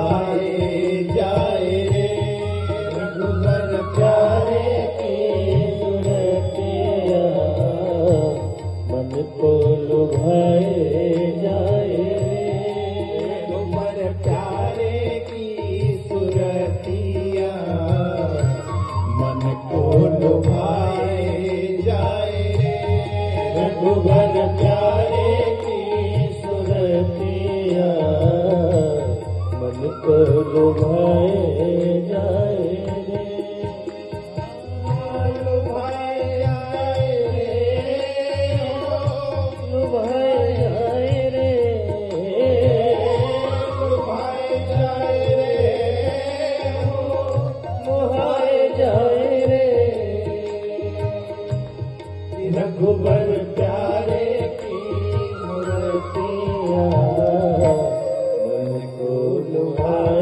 लुभाए जाए रे। रघुबर प्यारे की सूरतिया मन को लुभाए जाए रे। रघुबर प्यारे की सूरतिया मन को लुभाए जाए रे। रघुबर प्यारे की सूरतिया मन को लुभाए जाए रे। लुभाए जाए रे, लुभाए जाए रे, लुभाए जाए रे, मोहाए जाए रे। रघुबर प्यारे की मूर्तियाँ मन को लुभाए